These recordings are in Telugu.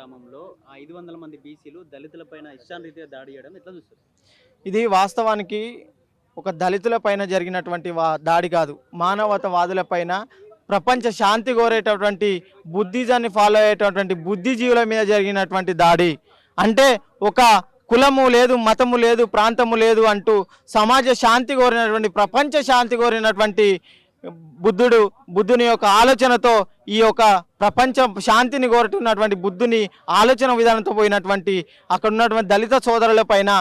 గ్రామంలో 500 మంది బీసీలు దళితులపైన ఇష్టారీతిగా దాడి చేయడం ఎట్లా చూస్తారు? ఇది వాస్తవానికి ఒక దళితులపైన జరిగినటువంటి దాడి కాదు, మానవతావాదులపైన, ప్రపంచ శాంతి కోరేటటువంటి బుద్ధిజాన్ని ఫాలో అయ్యేటటువంటి బుద్ధిజీవుల మీద జరిగినటువంటి దాడి. అంటే ఒక కులము లేదు, మతము లేదు, ప్రాంతము లేదు అంటూ సమాజ శాంతి కోరినటువంటి, ప్రపంచ శాంతి కోరినటువంటి బుద్ధుని యొక్క ఆలోచనతో ఈ యొక్క ప్రపంచ శాంతిని కోరుతున్నటువంటి బుద్ధుని ఆలోచన విధానంతో పోయినటువంటి అక్కడ ఉన్నటువంటి దళిత సోదరుల పైన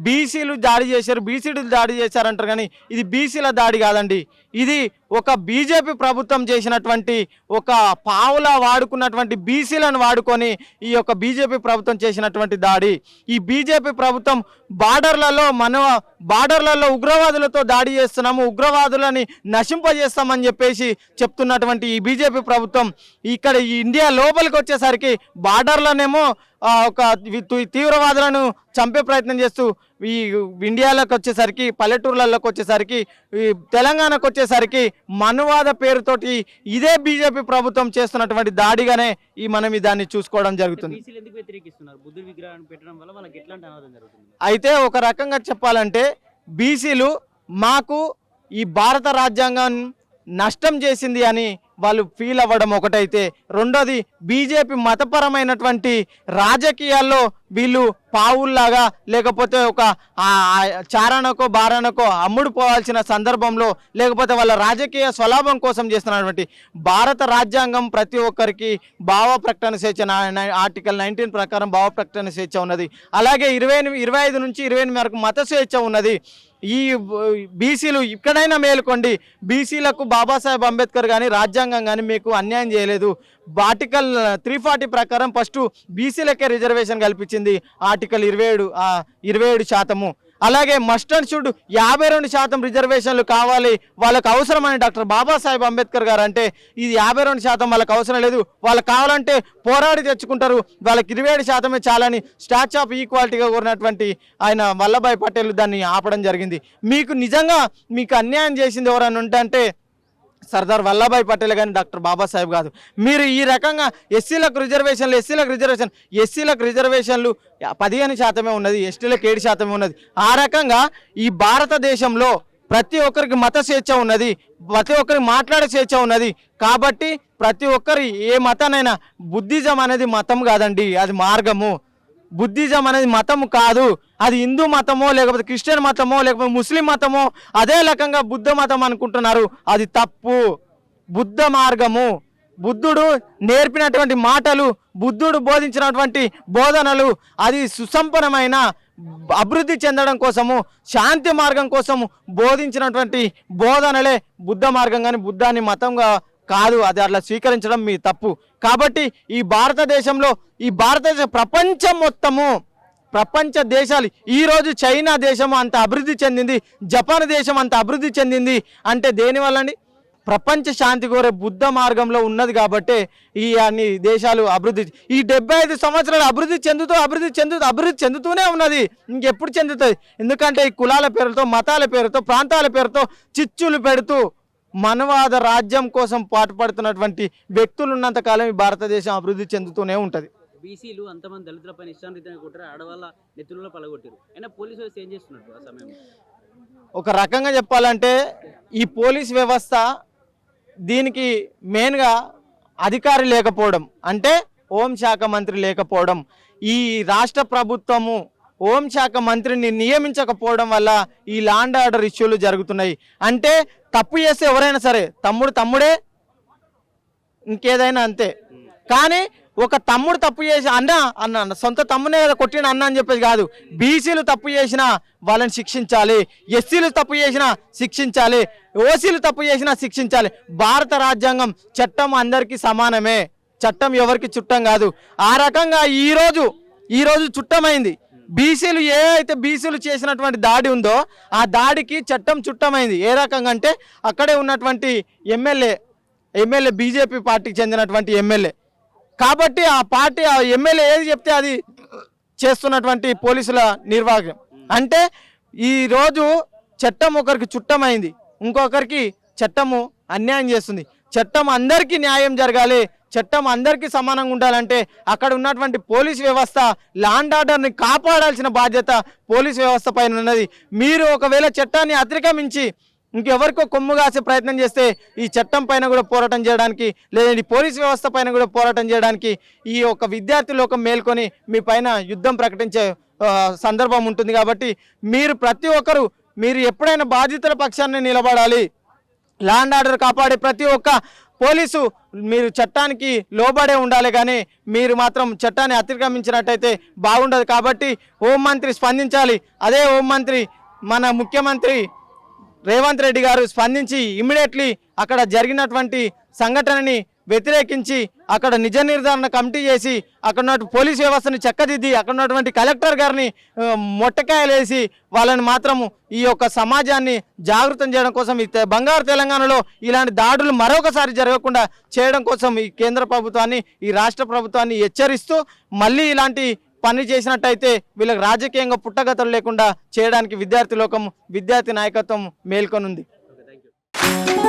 బీసీలు దాడి చేశారంటారు, కానీ ఇది బీసీల దాడి కాదండి. ఇది ఒక బీజేపీ ప్రభుత్వం చేసినటువంటి, ఒక పావులా వాడుకున్నటువంటి బీసీలను వాడుకొని ఈ యొక్క బీజేపీ ప్రభుత్వం చేసినటువంటి దాడి. ఈ బీజేపీ ప్రభుత్వం బార్డర్లలో ఉగ్రవాదులతో దాడి చేస్తున్నాము, ఉగ్రవాదులని నశింపజేస్తామని చెప్పేసి చెప్తున్నటువంటి ఈ బీజేపీ ప్రభుత్వం ఇక్కడ ఈ ఇండియా లోపలికి వచ్చేసరికి బార్డర్లోనేమో ఒక తీవ్రవాదులను చంపే ప్రయత్నం చేస్తూ, ఈ ఇండియాలోకి వచ్చేసరికి, పల్లెటూర్లలోకి వచ్చేసరికి, ఈ తెలంగాణకు వచ్చేసరికి మనువాద పేరుతోటి ఇదే బీజేపీ ప్రభుత్వం చేస్తున్నటువంటి దాడిగానే మనం దాన్ని చూసుకోవడం జరుగుతుంది. బీసీలు ఎందుకు వ్యతిరేకిస్తున్నారు? బుద్ధ విగ్రహాన్ని పెట్టడం వల్ల వాళ్ళకి ఎట్లాంటి అనాథం జరుగుతుంది? అయితే ఒక రకంగా చెప్పాలంటే బీసీలు మాకు ఈ భారత రాజ్యాంగం నష్టం చేసింది అని వాళ్ళు ఫీల్ అవ్వడం ఒకటైతే, రెండోది బీజేపీ మతపరమైనటువంటి రాజకీయాల్లో వీళ్ళు పావుల్లాగా, లేకపోతే ఒక చారణకో బారణకో అమ్ముడు పోవాల్సిన సందర్భంలో, లేకపోతే వాళ్ళ రాజకీయ స్వలాభం కోసం చేస్తున్నటువంటి భారత రాజ్యాంగం ప్రతి ఒక్కరికి భావ ప్రకటన స్వేచ్ఛ, ఆర్టికల్ 19 ప్రకారం భావ ప్రకటన స్వేచ్ఛ ఉన్నది. అలాగే 25 నుంచి 28 వరకు మత స్వేచ్ఛ ఉన్నది. ఈ బీసీలు ఇక్కడైనా మేలుకోండి. బీసీలకు బాబాసాహెబ్ అంబేద్కర్ కానీ రాజ్యాంగం కానీ మీకు అన్యాయం చేయలేదు. ఆర్టికల్ 340 ప్రకారం ఫస్ట్ బీసీలకే రిజర్వేషన్ కల్పించింది ఆర్టికల్ 27%. అలాగే మస్ట్ అండ్ షుడ్ 52% రిజర్వేషన్లు కావాలి, వాళ్ళకు అవసరమని డాక్టర్ బాబాసాహెబ్ అంబేద్కర్ గారు అంటే, ఇది 52% వాళ్ళకి అవసరం లేదు, వాళ్ళకి కావాలంటే పోరాడి తెచ్చుకుంటారు, వాళ్ళకి 27% చాలని స్టాచ్యూ ఆఫ్ ఈక్వాలిటీగా కోరినటువంటి ఆయన వల్లభాయ్ పటేల్ దాన్ని ఆపడం జరిగింది. మీకు నిజంగా మీకు అన్యాయం చేసింది ఎవరైనా ఉంటే అంటే సర్దార్ వల్లభాయ్ పటేల్ కానీ డాక్టర్ బాబాసాహెబ్ కాదు. మీరు ఈ రకంగా ఎస్సీలకు రిజర్వేషన్లు 15% ఉన్నది, ఎస్టీలకు 7% ఉన్నది. ఆ రకంగా ఈ భారతదేశంలో ప్రతి ఒక్కరికి మత స్వేచ్ఛ ఉన్నది, ప్రతి ఒక్కరికి మాట్లాడే స్వేచ్ఛ ఉన్నది. కాబట్టి ప్రతి ఒక్కరి ఏ మతానైనా, బుద్ధిజం అనేది మతం కాదండి, అది మార్గము. బుద్ధిజం అనేది మతము కాదు, అది హిందూ మతమో లేకపోతే క్రిస్టియన్ మతమో లేకపోతే ముస్లిం మతమో అదే రకంగా బుద్ధ మతం అనుకుంటున్నారు, అది తప్పు. బుద్ధ మార్గము, బుద్ధుడు నేర్పినటువంటి మాటలు, బుద్ధుడు బోధించినటువంటి బోధనలు, అది సుసంపన్నమైన అభివృద్ధి చెందడం కోసము, శాంతి మార్గం కోసము బోధించినటువంటి బోధనలే బుద్ధ మార్గం, కానీ బుద్ధాన్ని మతంగా కాదు, అది అట్లా స్వీకరించడం మీ తప్పు. కాబట్టి ఈ భారతదేశంలో, ఈ భారతదేశం ప్రపంచం మొత్తము, ప్రపంచ దేశాలు, ఈరోజు చైనా దేశం అంత అభివృద్ధి చెందింది, జపాన్ దేశం అంత అభివృద్ధి చెందింది అంటే దేనివల్లండి? ప్రపంచ శాంతి కోరే బుద్ధ మార్గంలో ఉన్నది కాబట్టి ఈ అన్ని దేశాలు అభివృద్ధి, ఈ 75 సంవత్సరాలు అభివృద్ధి చెందుతూనే ఉన్నది. ఇంకెప్పుడు చెందుతుంది? ఎందుకంటే ఈ కులాల పేరుతో, మతాల పేరుతో, ప్రాంతాల పేరుతో చిచ్చులు పెడుతూ మనవాద రాజ్యం కోసం పాటుపడుతున్నటువంటి వ్యక్తులు ఉన్నంత కాలం ఈ భారతదేశం అభివృద్ధి చెందుతూనే ఉంటుంది. బీసీలు అంతమంది దళితులపైన ఇష్టారీతిగా కొట్టారు, ఆడవాళ్ళ నెత్తులలో పలగొట్టారు. అయినా పోలీసు వ్యవస్థ ఏం చేస్తున్నట్టు ఆ సమయంలో? ఒక రకంగా చెప్పాలంటే ఈ పోలీస్ వ్యవస్థ దీనికి మెయిన్గా అధికారి లేకపోవడం, అంటే హోంశాఖ మంత్రి లేకపోవడం, ఈ రాష్ట్ర ప్రభుత్వము హోంశాఖ మంత్రిని నియమించకపోవడం వల్ల ఈ లా అండ్ ఆర్డర్ ఇష్యూలు జరుగుతున్నాయి. అంటే తప్పు చేస్తే ఎవరైనా సరే తమ్ముడే, ఇంకేదైనా అంతే. కానీ ఒక తమ్ముడు తప్పు చేసి అన్న సొంత తమ్మునే కదా కొట్టిన అన్న అని చెప్పేసి కాదు, బీసీలు తప్పు చేసినా వాళ్ళని శిక్షించాలి, ఎస్సీలు తప్పు చేసినా శిక్షించాలి, ఓసీలు తప్పు చేసినా శిక్షించాలి. భారత రాజ్యాంగం చట్టం అందరికీ సమానమే, చట్టం ఎవరికి చుట్టం కాదు. ఆ రకంగా ఈరోజు చుట్టమైంది. బీసీలు అయితే బీసీలు చేసినటువంటి దాడి ఉందో ఆ దాడికి చట్టం చుట్టమైంది. ఏ రకంగా అంటే అక్కడే ఉన్నటువంటి ఎమ్మెల్యే బీజేపీ పార్టీకి చెందినటువంటి ఎమ్మెల్యే కాబట్టి ఆ ఎమ్మెల్యే ఏది చెప్తే అది చేస్తున్నటువంటి పోలీసుల నిర్వాహకం. అంటే ఈరోజు చట్టం ఒకరికి చుట్టమైంది, ఇంకొకరికి చట్టము అన్యాయం చేస్తుంది. చట్టం అందరికీ న్యాయం జరగాలి, చట్టం అందరికీ సమానంగా ఉండాలంటే అక్కడ ఉన్నటువంటి పోలీస్ వ్యవస్థ లా అండ్ ఆర్డర్ని కాపాడాల్సిన బాధ్యత పోలీస్ వ్యవస్థ పైన ఉన్నది. మీరు ఒకవేళ చట్టాన్ని అతిక్రమించి ఇంకెవరికో కొమ్ము కాసే ప్రయత్నం చేస్తే ఈ చట్టం పైన కూడా పోరాటం చేయడానికి, లేదంటే పోలీస్ వ్యవస్థ పైన కూడా పోరాటం చేయడానికి ఈ యొక్క విద్యార్థి లోకం మేల్కొని మీ పైన యుద్ధం ప్రకటించే సందర్భం ఉంటుంది. కాబట్టి మీరు ప్రతి ఒక్కరు మీరు ఎప్పుడైనా బాధితుల పక్షాన్ని నిలబడాలి. లా అండ్ ఆర్డర్ కాపాడే ప్రతి ఒక్క పోలీసు మీరు చట్టానికి లోబడే ఉండాలి, కానీ మీరు మాత్రం చట్టాన్ని అతిక్రమించినట్టయితే బాగుండదు. కాబట్టి హోంమంత్రి స్పందించాలి. అదే హోంమంత్రి మన ముఖ్యమంత్రి రేవంత్ రెడ్డి గారు స్పందించి ఇమ్మీడియట్లీ అక్కడ జరిగినటువంటి సంఘటనని వ్యతిరేకించి అక్కడ నిజ నిర్ధారణ కమిటీ చేసి అక్కడ ఉన్న పోలీస్ వ్యవస్థను చక్కదిద్ది అక్కడ ఉన్నటువంటి కలెక్టర్ గారిని మొట్టకాయలేసి వాళ్ళని మాత్రము ఈ యొక్క సమాజాన్ని జాగృతం చేయడం కోసం ఈ బంగారు తెలంగాణలో ఇలాంటి దాడులు మరొకసారి జరగకుండా చేయడం కోసం ఈ కేంద్ర ప్రభుత్వాన్ని, ఈ రాష్ట్ర ప్రభుత్వాన్ని హెచ్చరిస్తూ మళ్ళీ ఇలాంటి పని చేసినట్టయితే వీళ్ళకి రాజకీయంగా పుట్టగతులు లేకుండా చేయడానికి విద్యార్థి లోకం, విద్యార్థి నాయకత్వం మేల్కొనుంది. Thank you.